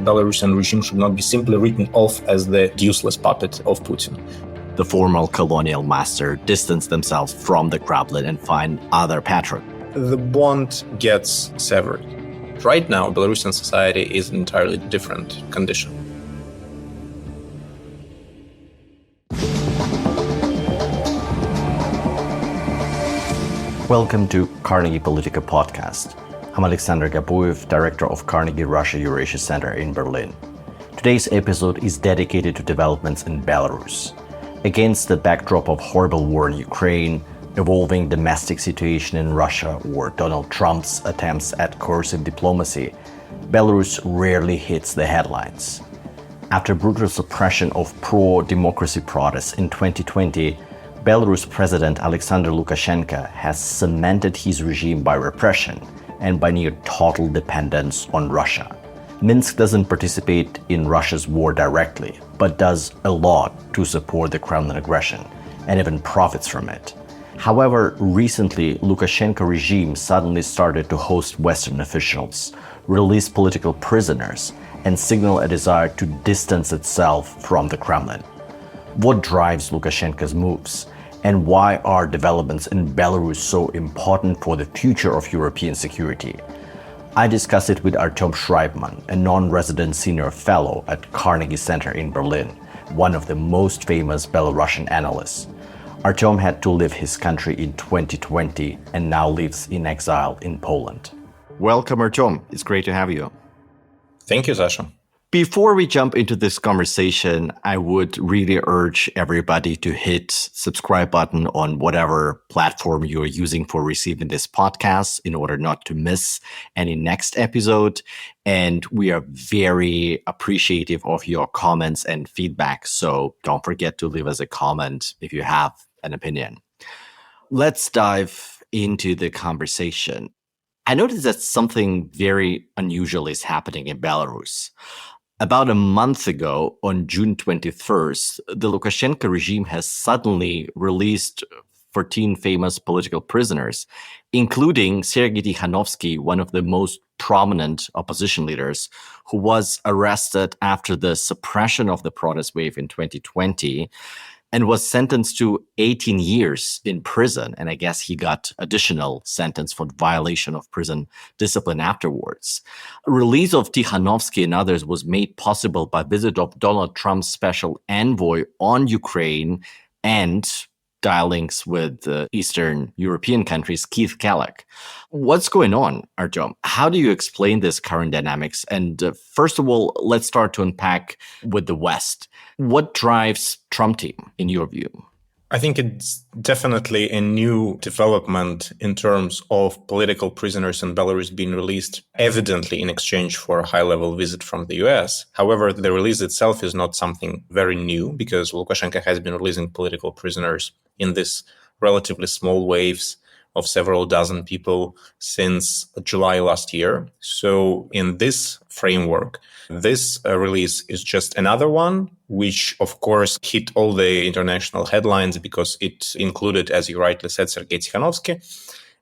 Belarusian regime should not be simply written off as the useless puppet of Putin. The former colonial master distance themselves from the Kremlin and find other patrons. The bond gets severed. Right now, Belarusian society is in an entirely different condition. Welcome to Carnegie Politica Podcast. I'm Alex Gabuev, director of Carnegie Russia Eurasia Center in Berlin. Today's episode is dedicated to developments in Belarus. Against the backdrop of horrible war in Ukraine, evolving domestic situation in Russia, or Donald Trump's attempts at coercive diplomacy, Belarus rarely hits the headlines. After brutal suppression of pro-democracy protests in 2020, Belarus President Alexander Lukashenko has cemented his regime by repression and by near total dependence on Russia. Minsk doesn't participate in Russia's war directly, but does a lot to support the Kremlin aggression and even profits from it. However, recently, Lukashenko regime suddenly started to host Western officials, release political prisoners, and signal a desire to distance itself from the Kremlin. What drives Lukashenko's moves? And why are developments in Belarus so important for the future of European security? I discussed it with Artyom Shraibman, a non-resident senior fellow at Carnegie Center in Berlin, one of the most famous Belarusian analysts. Artyom had to leave his country in 2020 and now lives in exile in Poland. Welcome, Artyom. It's great to have you. Thank you, Sasha. Before we jump into this conversation, I would really urge everybody to hit subscribe button on whatever platform you're using for receiving this podcast in order not to miss any next episode. And we are very appreciative of your comments and feedback. So don't forget to leave us a comment if you have an opinion. Let's dive into the conversation. I noticed that something very unusual is happening in Belarus. About a month ago, on June 21st, the Lukashenko regime has suddenly released 14 famous political prisoners, including Sergei Tikhanovsky, one of the most prominent opposition leaders, who was arrested after the suppression of the protest wave in 2020 and was sentenced to 18 years in prison. And I guess he got additional sentence for violation of prison discipline afterwards. Release of Tikhanovsky and others was made possible by visit of Donald Trump's special envoy on Ukraine and dialogues with Eastern European countries, Keith Kellogg. What's going on, Artyom? How do you explain this current dynamics? And first of all, let's start to unpack with the West. What drives Trump team, in your view? I think it's definitely a new development in terms of political prisoners in Belarus being released, evidently in exchange for a high-level visit from the US. However, the release itself is not something very new because Lukashenko has been releasing political prisoners in this relatively small waves of several dozen people since July last year. So in this framework, this release is just another one, which of course hit all the international headlines because it included, as you rightly said, Sergei Tikhanovsky.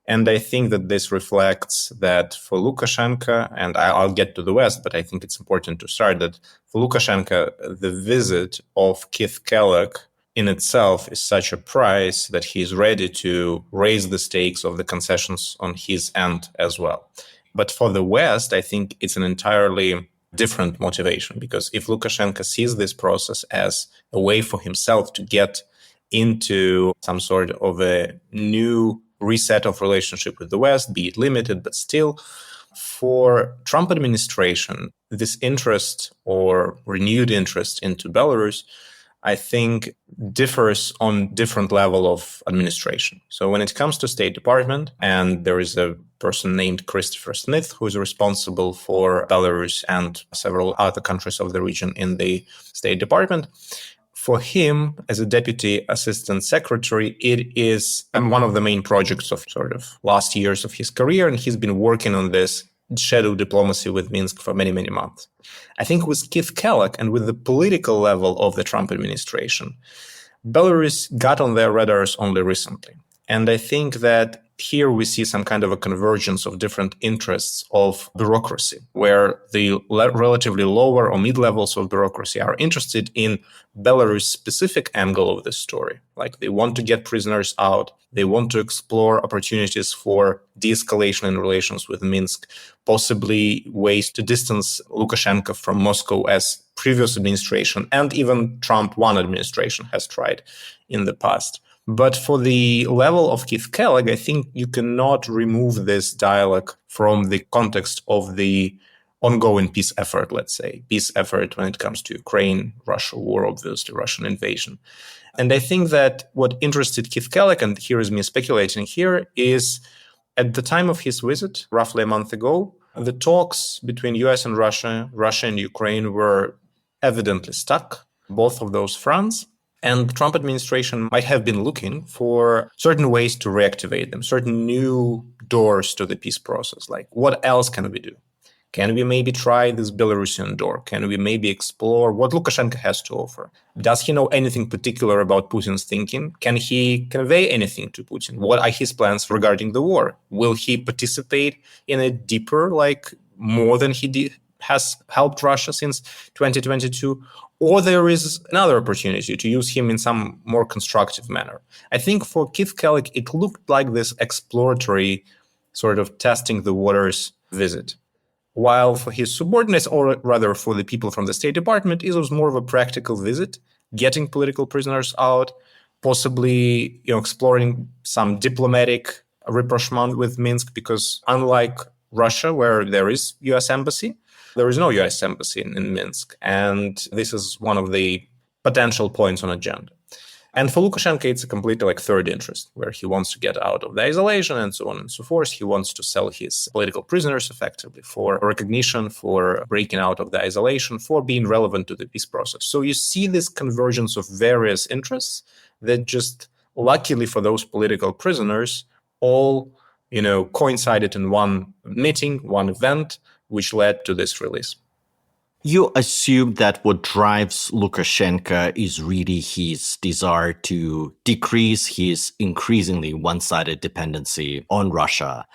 And I think that this reflects that for Lukashenko, and I'll get to the West, but I think it's important to start that for Lukashenko, the visit of Keith Kellogg in itself is such a price that he's ready to raise the stakes of the concessions on his end as well. But for the West, I think it's an entirely different motivation, because if Lukashenko sees this process as a way for himself to get into some sort of a new reset of relationship with the West, be it limited, but still, for Trump administration, this interest or renewed interest into Belarus, I think, differs on different level of administration. So when it comes to State Department, and there is a person named Christopher Smith who is responsible for Belarus and several other countries of the region in the State Department, for him, as a deputy assistant secretary, it is one of the main projects of sort of last years of his career, and he's been working on this shadow diplomacy with Minsk for many, many months. I think with Keith Kellogg and with the political level of the Trump administration, Belarus got on their radars only recently. And I think that here we see some kind of a convergence of different interests of bureaucracy, where the relatively lower or mid-levels of bureaucracy are interested in Belarus' specific angle of this story. Like they want to get prisoners out. They want to explore opportunities for de-escalation in relations with Minsk, possibly ways to distance Lukashenko from Moscow, as previous administration and even Trump 1 administration has tried in the past. But for the level of Keith Kellogg, I think you cannot remove this dialogue from the context of the ongoing peace effort, let's say, peace effort when it comes to Ukraine, Russia war, obviously, Russian invasion. And I think that what interested Keith Kellogg, and here is me speculating here, is at the time of his visit, roughly a month ago, the talks between US and Russia, Russia and Ukraine were evidently stuck, both of those fronts. And the Trump administration might have been looking for certain ways to reactivate them, certain new doors to the peace process. Like, what else can we do? Can we maybe try this Belarusian door? Can we maybe explore what Lukashenko has to offer? Does he know anything particular about Putin's thinking? Can he convey anything to Putin? What are his plans regarding the war? Will he participate in a deeper, like more than he has helped Russia since 2022? Or there is another opportunity to use him in some more constructive manner. I think for Keith Kellogg, it looked like this exploratory sort of testing the waters visit. While for his subordinates, or rather for the people from the State Department, it was more of a practical visit, getting political prisoners out, possibly exploring some diplomatic rapprochement with Minsk, because unlike Russia, where there is U.S. embassy, there is no U.S. embassy in Minsk. And this is one of the potential points on agenda. And for Lukashenko, it's a completely like third interest, where he wants to get out of the isolation and so on and so forth. He wants to sell his political prisoners effectively for recognition, for breaking out of the isolation, for being relevant to the peace process. So you see this convergence of various interests that just, luckily for those political prisoners, all coincided in one meeting, one event, which led to this release. You assume that what drives Lukashenko is really his desire to decrease his increasingly one-sided dependency on Russia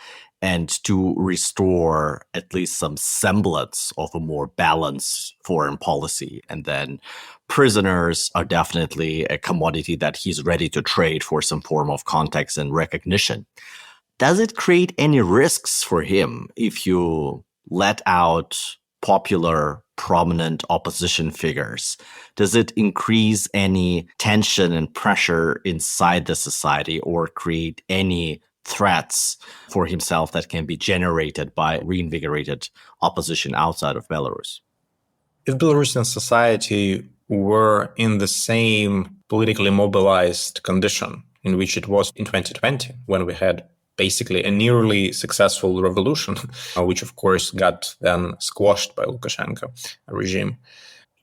and to restore at least some semblance of a more balanced foreign policy. And then prisoners are definitely a commodity that he's ready to trade for some form of context and recognition. Does it create any risks for him if you let out popular, prominent opposition figures? Does it increase any tension and pressure inside the society or create any threats for himself that can be generated by reinvigorated opposition outside of Belarus? If Belarusian society were in the same politically mobilized condition in which it was in 2020, when we had basically a nearly successful revolution, which of course got then squashed by Lukashenko regime,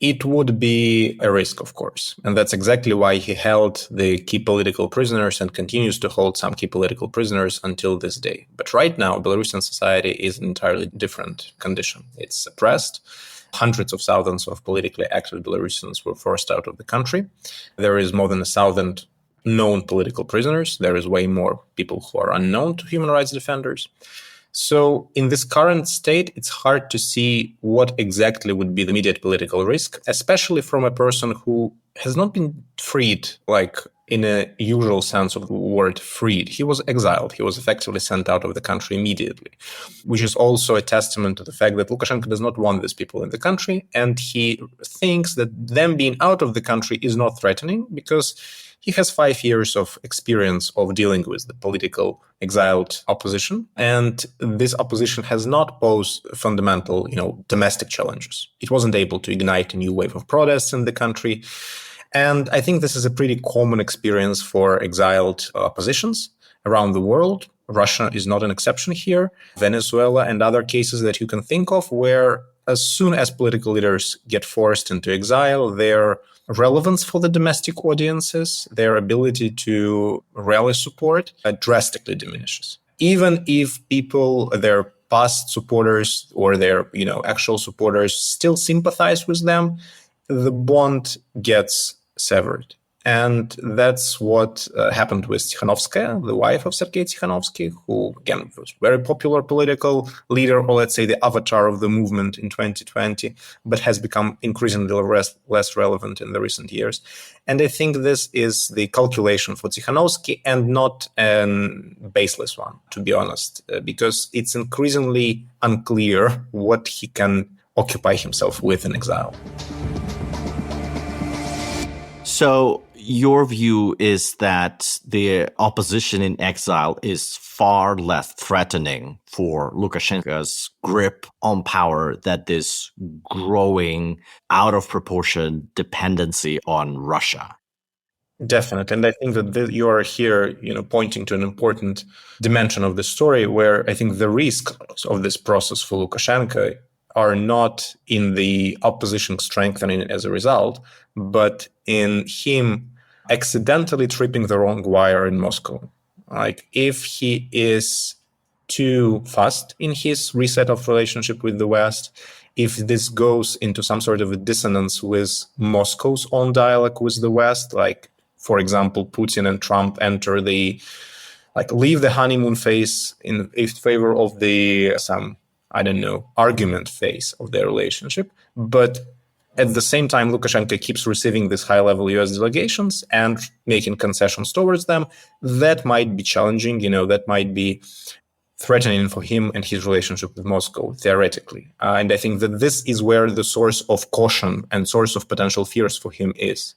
it would be a risk, of course. And that's exactly why he held the key political prisoners and continues to hold some key political prisoners until this day. But right now, Belarusian society is in an entirely different condition. It's suppressed. Hundreds of thousands of politically active Belarusians were forced out of the country. There is more than 1,000 known political prisoners. There is way more people who are unknown to human rights defenders. So in this current state, it's hard to see what exactly would be the immediate political risk, especially from a person who has not been freed, like in a usual sense of the word freed. He was exiled. He was effectively sent out of the country immediately, which is also a testament to the fact that Lukashenko does not want these people in the country. And he thinks that them being out of the country is not threatening because he has 5 years of experience of dealing with the political exiled opposition. And this opposition has not posed fundamental, domestic challenges. It wasn't able to ignite a new wave of protests in the country. And I think this is a pretty common experience for exiled oppositions around the world. Russia is not an exception here. Venezuela and other cases that you can think of where as soon as political leaders get forced into exile, their relevance for the domestic audiences, their ability to rally support drastically diminishes. Even if people, their past supporters or their actual supporters still sympathize with them, the bond gets severed. And that's what happened with Tikhanovskaya, the wife of Sergei Tikhanovsky, who, again, was a very popular political leader, or let's say the avatar of the movement in 2020, but has become increasingly less relevant in the recent years. And I think this is the calculation for Tikhanovsky and not a baseless one, to be honest, because it's increasingly unclear what he can occupy himself with in exile. So your view is that the opposition in exile is far less threatening for Lukashenko's grip on power than this growing out of proportion dependency on Russia. Definitely. And I think that you are here, pointing to an important dimension of the story where I think the risks of this process for Lukashenko are not in the opposition strengthening as a result, but in him accidentally tripping the wrong wire in Moscow. Like if he is too fast in his reset of relationship with the West, if this goes into some sort of a dissonance with Moscow's own dialogue with the West, like, for example, Putin and Trump enter leave the honeymoon phase in favor of some argument phase of their relationship. But at the same time, Lukashenko keeps receiving these high-level US delegations and making concessions towards them. That might be challenging, that might be threatening for him and his relationship with Moscow, theoretically. And I think that this is where the source of caution and source of potential fears for him is,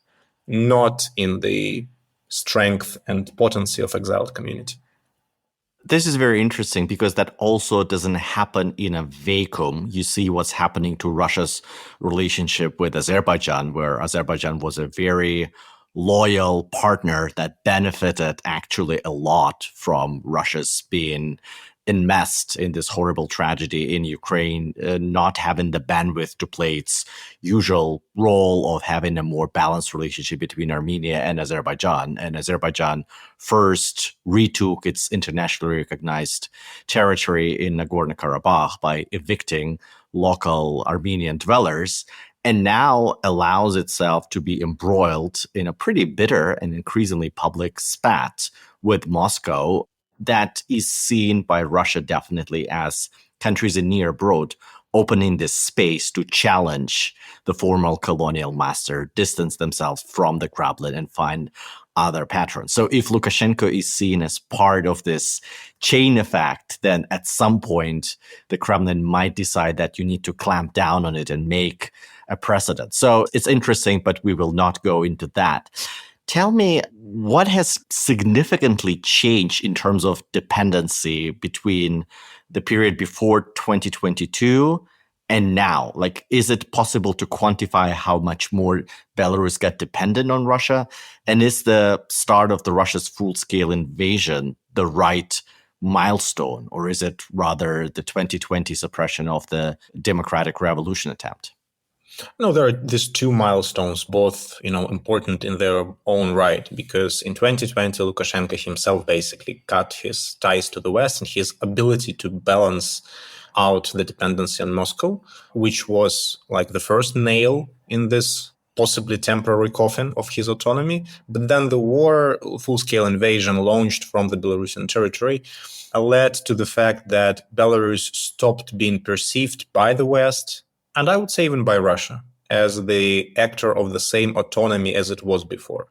not in the strength and potency of exiled community. This is very interesting because that also doesn't happen in a vacuum. You see what's happening to Russia's relationship with Azerbaijan, where Azerbaijan was a very loyal partner that benefited actually a lot from Russia's being enmeshed in this horrible tragedy in Ukraine, not having the bandwidth to play its usual role of having a more balanced relationship between Armenia and Azerbaijan. And Azerbaijan first retook its internationally recognized territory in Nagorno-Karabakh by evicting local Armenian dwellers, and now allows itself to be embroiled in a pretty bitter and increasingly public spat with Moscow that is seen by Russia definitely as countries in near abroad opening this space to challenge the former colonial master, distance themselves from the Kremlin and find other patterns. So if Lukashenko is seen as part of this chain effect, then at some point the Kremlin might decide that you need to clamp down on it and make a precedent. So it's interesting, but we will not go into that. Tell me, what has significantly changed in terms of dependency between the period before 2022 and now? Like, is it possible to quantify how much more Belarus got dependent on Russia? And is the start of the Russia's full-scale invasion the right milestone, or is it rather the 2020 suppression of the democratic revolution attempt? No, there are these two milestones, both, important in their own right, because in 2020, Lukashenko himself basically cut his ties to the West and his ability to balance out the dependency on Moscow, which was like the first nail in this possibly temporary coffin of his autonomy. But then the war, full-scale invasion launched from the Belarusian territory, led to the fact that Belarus stopped being perceived by the West, and I would say even by Russia, as the actor of the same autonomy as it was before.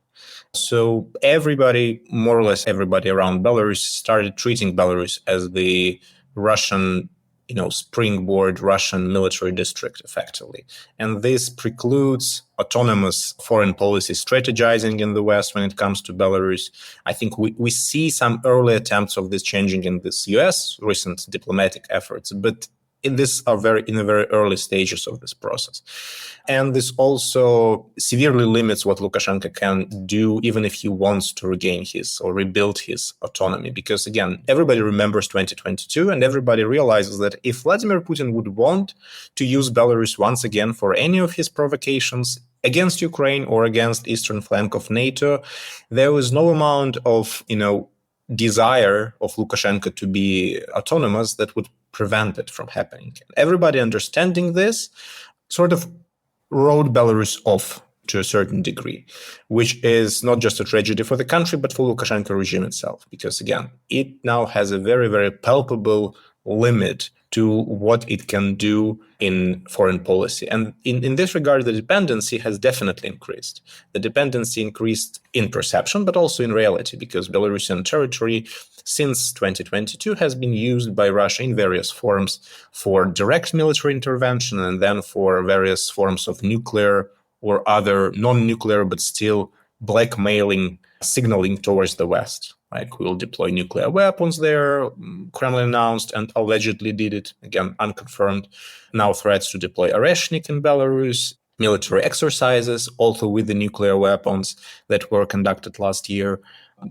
So everybody, more or less everybody around Belarus, started treating Belarus as the Russian, springboard Russian military district, effectively. And this precludes autonomous foreign policy strategizing in the West when it comes to Belarus. I think we see some early attempts of this changing in this US recent diplomatic efforts, but these are in the very early stages of this process. And this also severely limits what Lukashenko can do, even if he wants to regain his or rebuild his autonomy. Because again, everybody remembers 2022 and everybody realizes that if Vladimir Putin would want to use Belarus once again for any of his provocations against Ukraine or against eastern flank of NATO, there was no amount of, desire of Lukashenko to be autonomous that would prevent it from happening. Everybody understanding this sort of wrote Belarus off to a certain degree, which is not just a tragedy for the country, but for Lukashenko regime itself. Because again, it now has a very, very palpable limit to what it can do in foreign policy. And in this regard, the dependency has definitely increased. The dependency increased in perception, but also in reality, because Belarusian territory since 2022 has been used by Russia in various forms for direct military intervention and then for various forms of nuclear or other non-nuclear, but still blackmailing, signaling towards the West. Like, we will deploy nuclear weapons there, Kremlin announced and allegedly did it, again, unconfirmed. Now threats to deploy Oreshnik in Belarus, military exercises, also with the nuclear weapons that were conducted last year,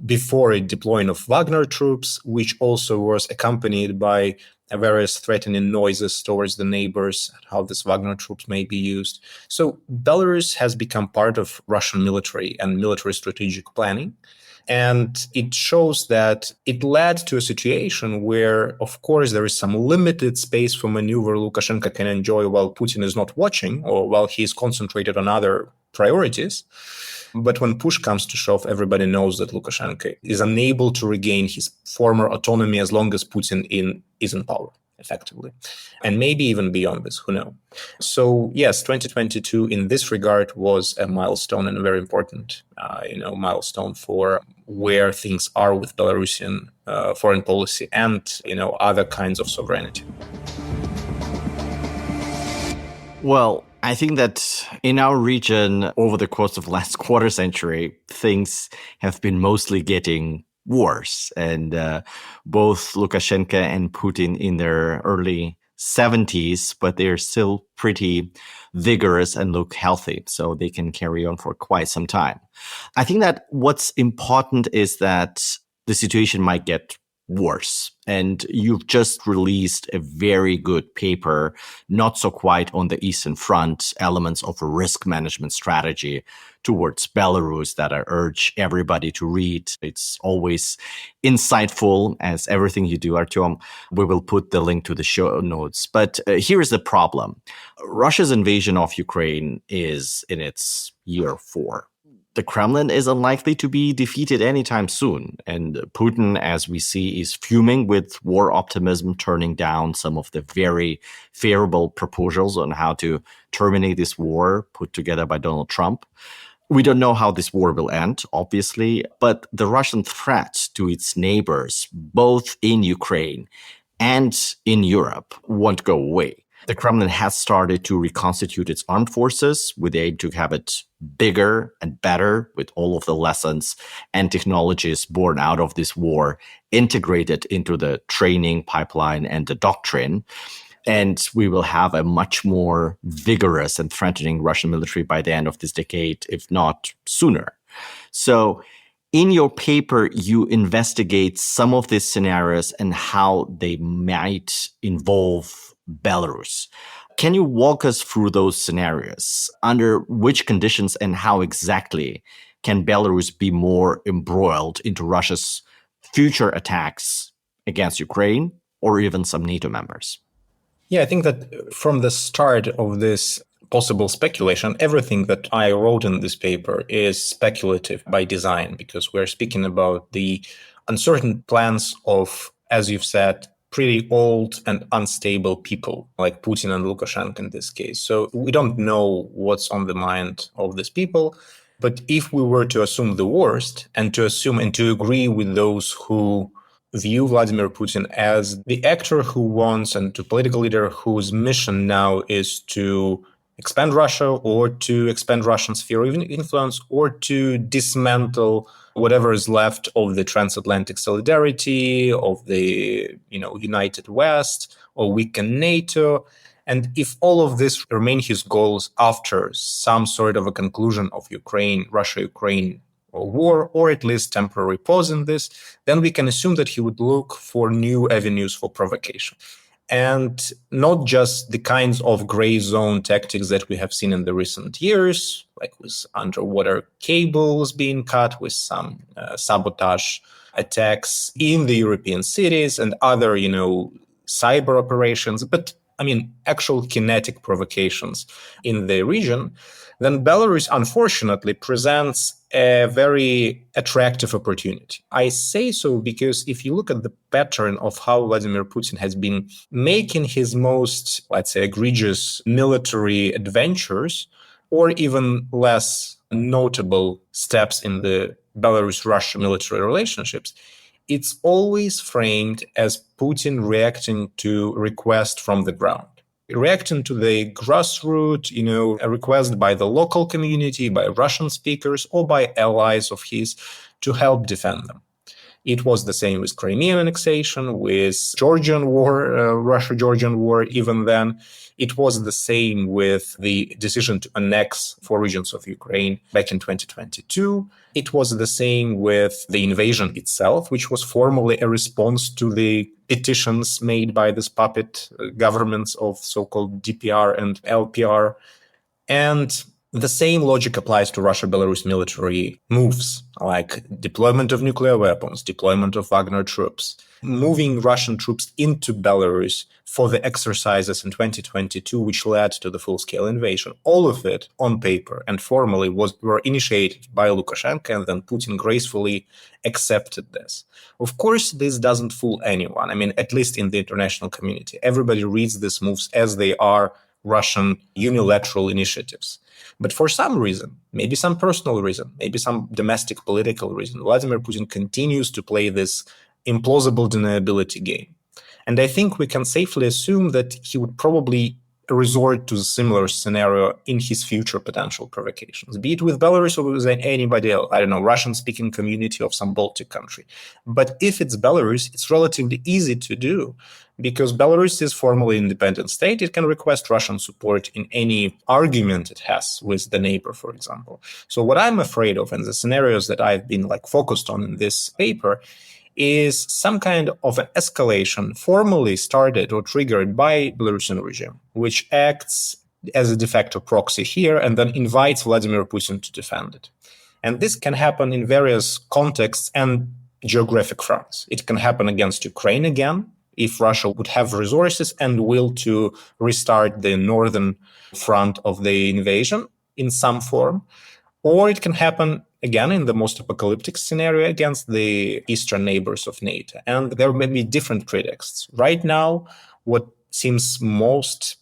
before a deploying of Wagner troops, which also was accompanied by various threatening noises towards the neighbors, how these Wagner troops may be used. So Belarus has become part of Russian military and military strategic planning. And it shows that it led to a situation where, of course, there is some limited space for maneuver Lukashenko can enjoy while Putin is not watching or while he is concentrated on other priorities. But when push comes to shove, everybody knows that Lukashenko is unable to regain his former autonomy as long as Putin is in power, effectively. And maybe even beyond this, who knows? So yes, 2022 in this regard was a milestone and a very important milestone for where things are with Belarusian foreign policy and other kinds of sovereignty. Well, I think that in our region, over the course of the last quarter century, things have been mostly getting worse. And both Lukashenko and Putin in their early 70s, but they're still pretty vigorous and look healthy, so they can carry on for quite some time. I think that what's important is that the situation might get worse. And you've just released a very good paper, not so quite on the Eastern Front, elements of a risk management strategy towards Belarus that I urge everybody to read. It's always insightful, as everything you do, Artyom. We will put the link to the show notes. But here's the problem. Russia's invasion of Ukraine is in its year 4. The Kremlin is unlikely to be defeated anytime soon. And Putin, as we see, is fuming with war optimism, turning down some of the very favorable proposals on how to terminate this war put together by Donald Trump. We don't know how this war will end, obviously, but the Russian threat to its neighbors, both in Ukraine and in Europe, won't go away. The Kremlin has started to reconstitute its armed forces with the aim to have it bigger and better, with all of the lessons and technologies born out of this war integrated into the training pipeline and the doctrine. And we will have a much more vigorous and threatening Russian military by the end of this decade, if not sooner. So in your paper, you investigate some of these scenarios and how they might involve Belarus. Can you walk us through those scenarios? Under which conditions and how exactly can Belarus be more embroiled into Russia's future attacks against Ukraine or even some NATO members? Yeah, I think that from the start of this possible speculation, everything that I wrote in this paper is speculative by design, because we're speaking about the uncertain plans of, as you've said, pretty old and unstable people like Putin and Lukashenko in this case. So we don't know what's on the mind of these people. But if we were to assume the worst and to agree with those who view Vladimir Putin as the actor who wants and the political leader whose mission now is to expand Russia or to expand Russian sphere of influence or to dismantle whatever is left of the transatlantic solidarity, of the united West, or weaken NATO. And if all of this remain his goals after some sort of a conclusion of Russia-Ukraine war, or at least temporary pause in this, then we can assume that he would look for new avenues for provocation. And not just the kinds of gray zone tactics that we have seen in the recent years, like with underwater cables being cut, with some sabotage attacks in the European cities and other, cyber operations, but actual kinetic provocations in the region, then Belarus unfortunately presents a very attractive opportunity. I say so because if you look at the pattern of how Vladimir Putin has been making his most, let's say, egregious military adventures, or even less notable steps in the Belarus-Russia military relationships, it's always framed as Putin reacting to requests from the ground, reacting to the grassroots, a request by the local community, by Russian speakers, or by allies of his to help defend them. It was the same with Crimean annexation, with Georgian war, Russia-Georgian war. Even then, it was the same with the decision to annex 4 regions of Ukraine back in 2022. It was the same with the invasion itself, which was formally a response to the petitions made by this puppet governments of so-called DPR and LPR. And the same logic applies to Russia-Belarus military moves, like deployment of nuclear weapons, deployment of Wagner troops, moving Russian troops into Belarus for the exercises in 2022, which led to the full-scale invasion. All of it on paper and formally were initiated by Lukashenko, and then Putin gracefully accepted this. Of course, this doesn't fool anyone. At least in the international community. Everybody reads these moves as they are Russian unilateral initiatives. But for some reason, maybe some personal reason, maybe some domestic political reason, Vladimir Putin continues to play this implausible deniability game. And I think we can safely assume that he would probably resort to a similar scenario in his future potential provocations, be it with Belarus or with anybody else, Russian-speaking community of some Baltic country. But if it's Belarus, it's relatively easy to do because Belarus is formally an independent state. It can request Russian support in any argument it has with the neighbor, for example. So what I'm afraid of, and the scenarios that I've been focused on in this paper, is some kind of an escalation formally started or triggered by Belarusian regime, which acts as a de facto proxy here and then invites Vladimir Putin to defend it. And this can happen in various contexts and geographic fronts. It can happen against Ukraine again, if Russia would have resources and will to restart the northern front of the invasion in some form. Or it can happen again in the most apocalyptic scenario against the eastern neighbors of NATO. And there may be different pretexts. Right now, what seems most,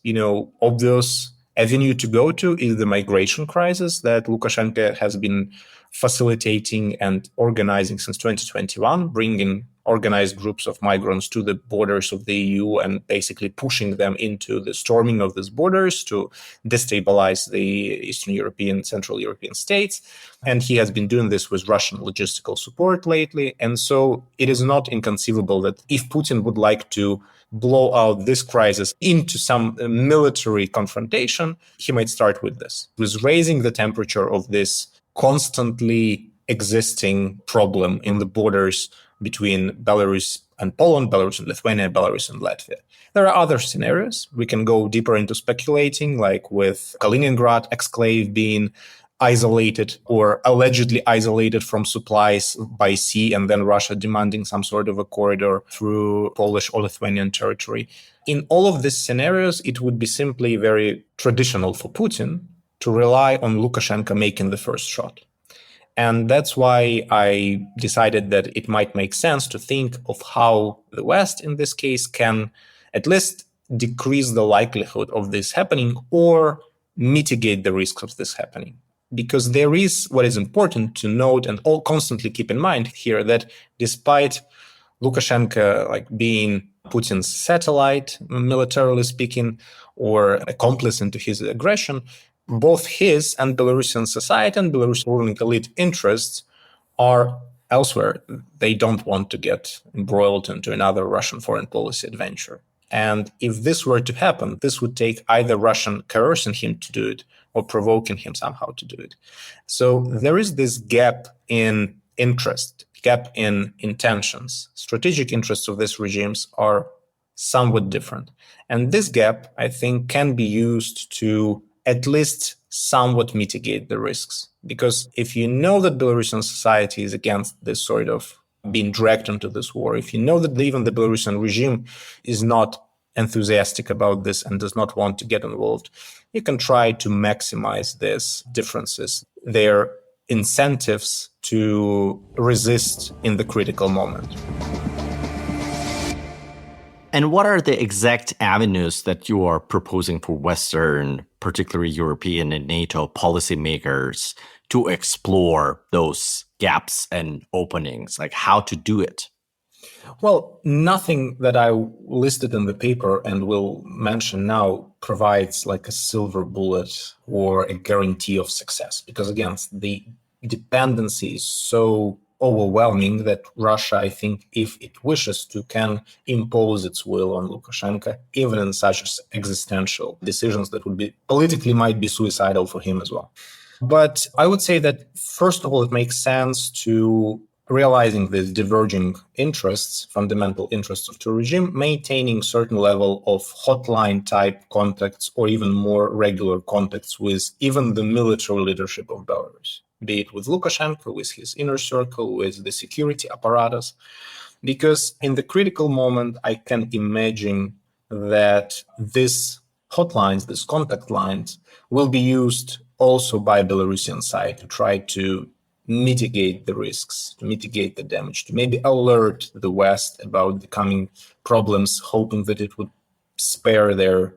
obvious avenue to go to is the migration crisis that Lukashenko has been facilitating and organizing since 2021, bringing organized groups of migrants to the borders of the EU and basically pushing them into the storming of these borders to destabilize the Eastern European, Central European states. And he has been doing this with Russian logistical support lately. And so it is not inconceivable that if Putin would like to blow out this crisis into some military confrontation, he might start with this, with raising the temperature of this constantly existing problem in the borders between Belarus and Poland, Belarus and Lithuania, Belarus and Latvia. There are other scenarios. We can go deeper into speculating, like with Kaliningrad exclave being isolated or allegedly isolated from supplies by sea, and then Russia demanding some sort of a corridor through Polish or Lithuanian territory. In all of these scenarios, it would be simply very traditional for Putin to rely on Lukashenko making the first shot. And that's why I decided that it might make sense to think of how the West, in this case, can at least decrease the likelihood of this happening or mitigate the risks of this happening. Because there is what is important to note and all constantly keep in mind here, that despite Lukashenko being Putin's satellite, militarily speaking, or accomplice into his aggression, both his and Belarusian society and Belarusian ruling elite interests are elsewhere. They don't want to get embroiled into another Russian foreign policy adventure. And if this were to happen, this would take either Russian coercing him to do it or provoking him somehow to do it. So there is this gap in interest, gap in intentions. Strategic interests of these regimes are somewhat different. And this gap, I think, can be used to at least somewhat mitigate the risks. Because if you know that Belarusian society is against this sort of being dragged into this war, if you know that even the Belarusian regime is not enthusiastic about this and does not want to get involved, you can try to maximize these differences, their incentives to resist in the critical moment. And what are the exact avenues that you are proposing for Western, particularly European and NATO policymakers to explore those gaps and openings, like how to do it? Well, nothing that I listed in the paper and will mention now provides like a silver bullet or a guarantee of success, because again, the dependency is so overwhelming that Russia, I think, if it wishes to, can impose its will on Lukashenko, even in such existential decisions that would be politically might be suicidal for him as well. But I would say that, first of all, it makes sense to realizing these diverging interests, fundamental interests of the regime, maintaining certain level of hotline type contacts or even more regular contacts with even the military leadership of Belarus, be it with Lukashenko, with his inner circle, with the security apparatus. Because in the critical moment, I can imagine that these hotlines, these contact lines, will be used also by Belarusian side to try to mitigate the risks, to mitigate the damage, to maybe alert the West about the coming problems, hoping that it would spare their,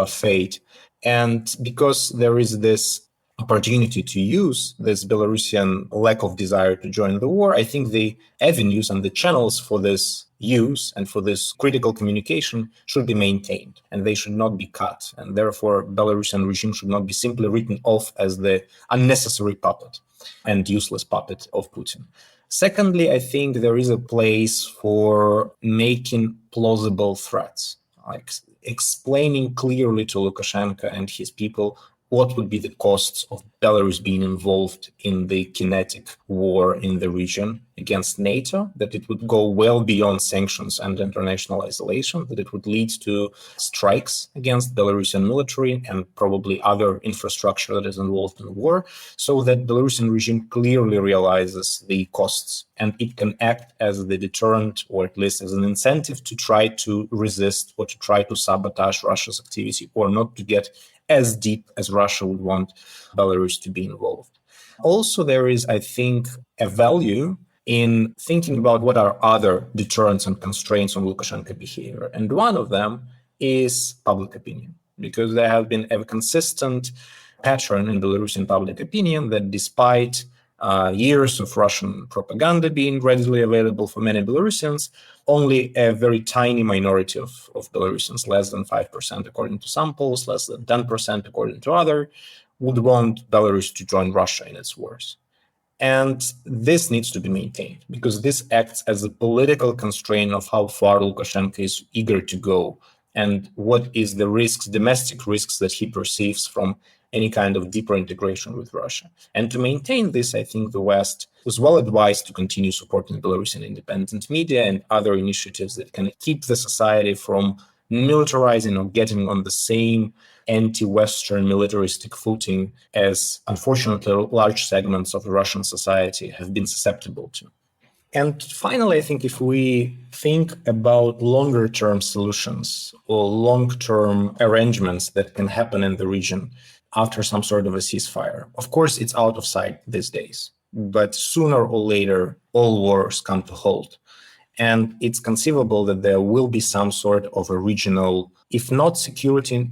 fate. And because there is this opportunity to use this Belarusian lack of desire to join the war, I think the avenues and the channels for this use and for this critical communication should be maintained and they should not be cut. And therefore, Belarusian regime should not be simply written off as the unnecessary puppet and useless puppet of Putin. Secondly, I think there is a place for making plausible threats, like explaining clearly to Lukashenko and his people what would be the costs of Belarus being involved in the kinetic war in the region against NATO, that it would go well beyond sanctions and international isolation, that it would lead to strikes against Belarusian military and probably other infrastructure that is involved in the war, so that Belarusian regime clearly realizes the costs and it can act as the deterrent or at least as an incentive to try to resist or to try to sabotage Russia's activity or not to get as deep as Russia would want Belarus to be involved. Also, there is, I think, a value in thinking about what are other deterrents and constraints on Lukashenko behavior. And one of them is public opinion, because there have been a consistent pattern in Belarusian public opinion that despite years of Russian propaganda being readily available for many Belarusians, only a very tiny minority of Belarusians, less than 5% according to some polls, less than 10% according to others, would want Belarus to join Russia in its wars. And this needs to be maintained because this acts as a political constraint of how far Lukashenko is eager to go and what is the risks, domestic risks that he perceives from any kind of deeper integration with Russia. And to maintain this, I think the West was well advised to continue supporting Belarusian independent media and other initiatives that can keep the society from militarizing or getting on the same anti-Western militaristic footing as, unfortunately, large segments of Russian society have been susceptible to. And finally, I think if we think about longer-term solutions or long-term arrangements that can happen in the region after some sort of a ceasefire, of course, it's out of sight these days. But sooner or later, all wars come to halt. And it's conceivable that there will be some sort of a regional, if not security,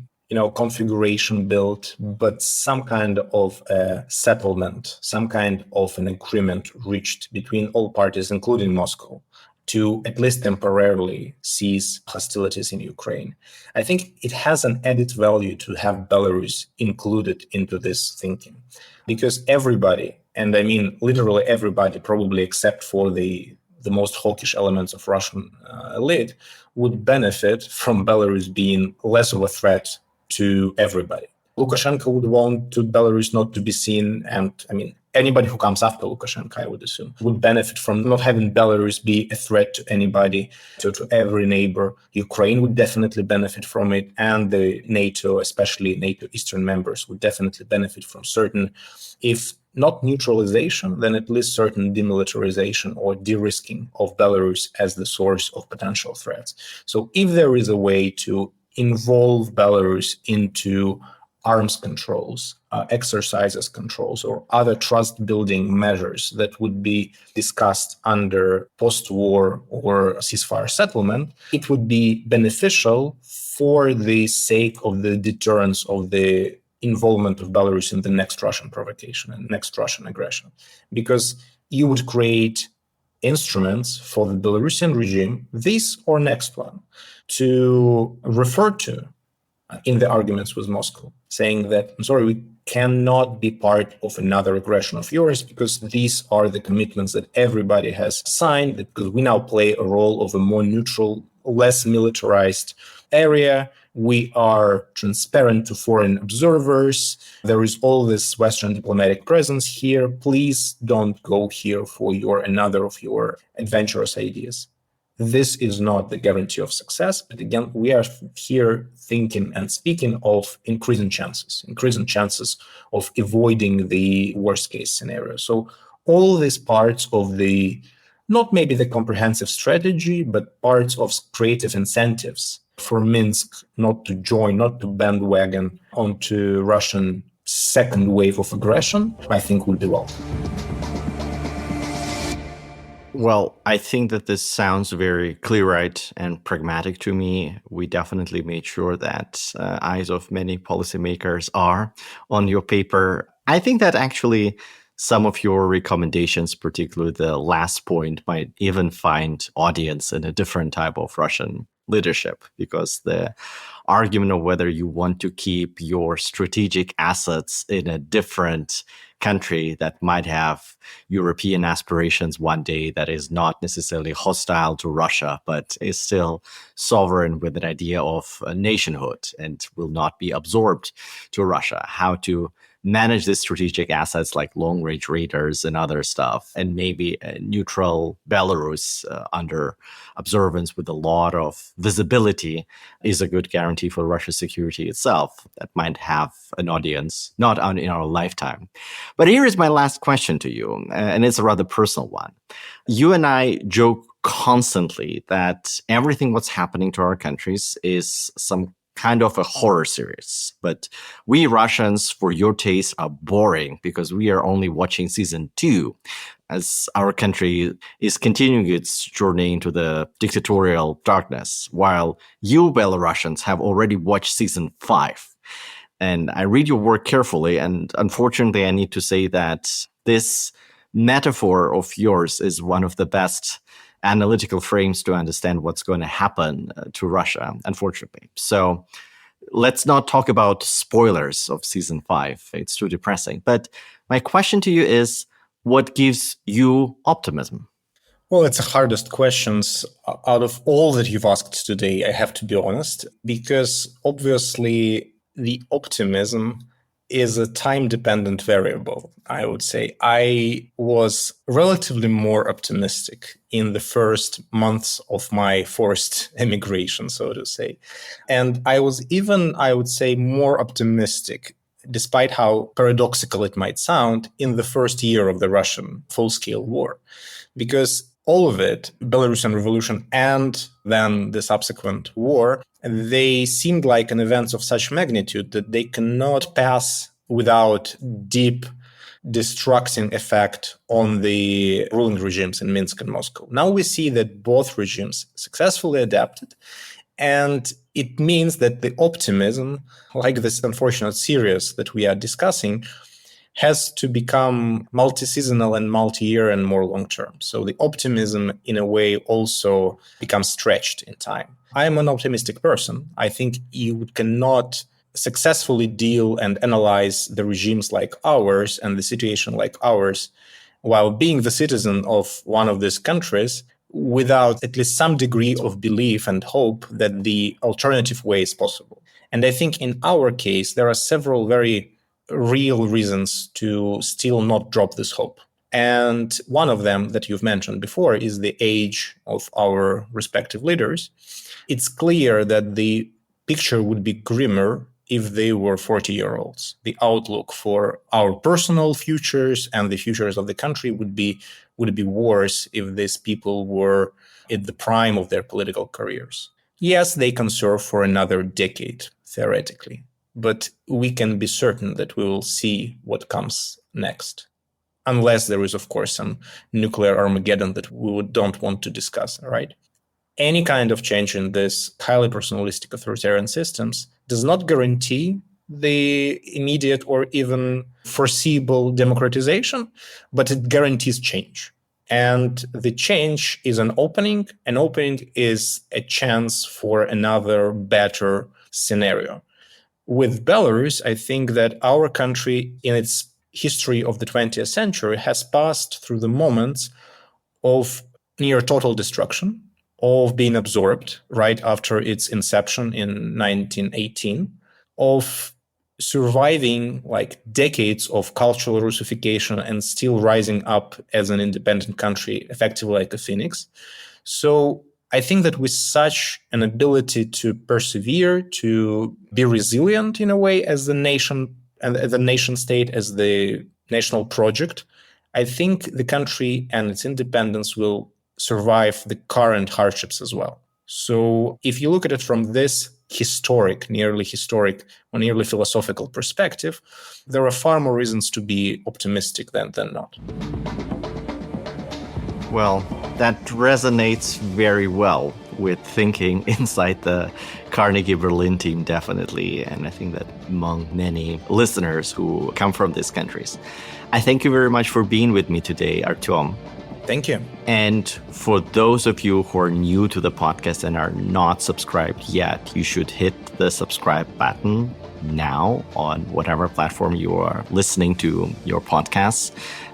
configuration built, but some kind of a settlement, some kind of an agreement reached between all parties, including Moscow, to at least temporarily cease hostilities in Ukraine. I think it has an added value to have Belarus included into this thinking, because everybody, and I mean literally everybody, probably except for the most hawkish elements of Russian elite, would benefit from Belarus being less of a threat to everybody. Lukashenko would want to Belarus not to be seen, and I mean, anybody who comes after Lukashenko, I would assume, would benefit from not having Belarus be a threat to anybody, to every neighbor. Ukraine would definitely benefit from it, and the NATO, especially NATO Eastern members, would definitely benefit from certain, if not neutralization, then at least certain demilitarization or de-risking of Belarus as the source of potential threats. So if there is a way to involve Belarus into arms controls, exercises controls, or other trust-building measures that would be discussed under post-war or ceasefire settlement, it would be beneficial for the sake of the deterrence of the involvement of Belarus in the next Russian provocation and next Russian aggression. Because you would create instruments for the Belarusian regime, this or next one, to refer to in the arguments with Moscow, saying that, I'm sorry, we cannot be part of another aggression of yours because these are the commitments that everybody has signed, because we now play a role of a more neutral, less militarized area. We are transparent to foreign observers. There is all this Western diplomatic presence here. Please don't go here for another of your adventurous ideas. This is not the guarantee of success. But again, we are here thinking and speaking of increasing chances of avoiding the worst case scenario. So all these parts of not maybe the comprehensive strategy, but parts of creative incentives for Minsk not to join, not to bandwagon onto Russian second wave of aggression, I think would be welcome. Well, I think that this sounds very clear-eyed and pragmatic to me. We definitely made sure that eyes of many policymakers are on your paper. I think that actually some of your recommendations, particularly the last point, might even find audience in a different type of Russian leadership, because the argument of whether you want to keep your strategic assets in a different country that might have European aspirations one day, that is not necessarily hostile to Russia, but is still sovereign with an idea of nationhood and will not be absorbed to Russia. How to manage these strategic assets like long-range radars and other stuff, and maybe a neutral Belarus under observance with a lot of visibility is a good guarantee for Russia's security itself. That might have an audience, not in our lifetime. But here is my last question to you, and it's a rather personal one. You and I joke constantly that everything what's happening to our countries is some kind of a horror series. But we Russians, for your taste, are boring because we are only watching season 2 as our country is continuing its journey into the dictatorial darkness, while you Belarusians have already watched season 5. And I read your work carefully, and unfortunately, I need to say that this metaphor of yours is one of the best analytical frames to understand what's going to happen to Russia, unfortunately. So let's not talk about spoilers of season 5. It's too depressing. But my question to you is, what gives you optimism? Well, it's the hardest questions out of all that you've asked today, I have to be honest, because obviously the optimism is a time-dependent variable, I would say. I was relatively more optimistic in the first months of my forced emigration, so to say. And I was even, I would say, more optimistic, despite how paradoxical it might sound, in the first year of the Russian full-scale war. Because all of it, Belarusian Revolution and then the subsequent war, they seemed like an events of such magnitude that they cannot pass without deep destructing effect on the ruling regimes in Minsk and Moscow. Now we see that both regimes successfully adapted, and it means that the optimism, like this unfortunate series that we are discussing, has to become multi-seasonal and multi-year and more long-term. So the optimism, in a way, also becomes stretched in time. I am an optimistic person. I think you cannot successfully deal and analyze the regimes like ours and the situation like ours while being the citizen of one of these countries without at least some degree of belief and hope that the alternative way is possible. And I think in our case, there are several very real reasons to still not drop this hope. And one of them that you've mentioned before is the age of our respective leaders. It's clear that the picture would be grimmer if they were 40-year-olds. The outlook for our personal futures and the futures of the country would be worse if these people were at the prime of their political careers. Yes, they can serve for another decade, theoretically, but we can be certain that we will see what comes next. Unless there is, of course, some nuclear Armageddon that we don't want to discuss, right? Any kind of change in this highly personalistic authoritarian systems does not guarantee the immediate or even foreseeable democratization, but it guarantees change. And the change is an opening. An opening is a chance for another better scenario. With Belarus, I think that our country, in its history of the 20th century, has passed through the moments of near total destruction, of being absorbed right after its inception in 1918, of surviving like decades of cultural Russification and still rising up as an independent country, effectively like a phoenix. So I think that with such an ability to persevere, to be resilient in a way as the nation and the nation state, as the national project, I think the country and its independence will survive the current hardships as well. So if you look at it from this nearly historic or nearly philosophical perspective, there are far more reasons to be optimistic than not. Well, that resonates very well with thinking inside the Carnegie Berlin team, definitely. And I think that among many listeners who come from these countries. I thank you very much for being with me today, Artyom. Thank you. And for those of you who are new to the podcast and are not subscribed yet, you should hit the subscribe button now on whatever platform you are listening to your podcasts.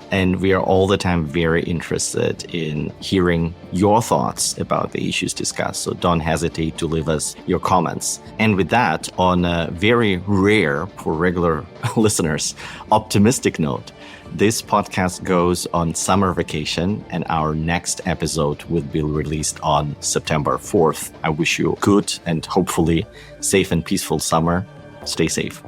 And we are all the time very interested in hearing your thoughts about the issues discussed. So don't hesitate to leave us your comments. And with that, on a very rare for regular listeners, optimistic note, this podcast goes on summer vacation and our next episode will be released on September 4th. I wish you a good and hopefully safe and peaceful summer. Stay safe.